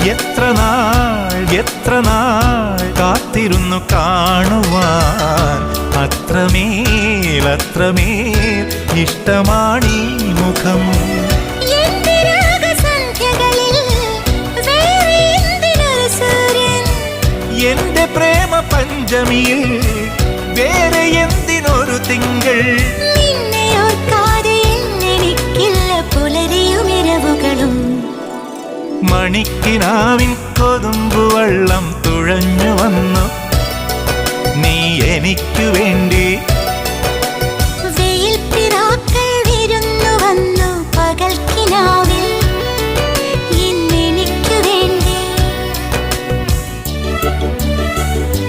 എത്ര നാൾ കാത്തിരുന്നു കാണുവാൻ. അത്രമേൽ ഇഷ്ടമാണീ മുഖം. എന്റെ പ്രേമ പഞ്ചമിയിൽ വേറെ എന്തിനൊരു തിങ്കൾ. മണിക്കിനാവിൻ കൊതുമ്പുവെള്ളം തുഴഞ്ഞു വന്നു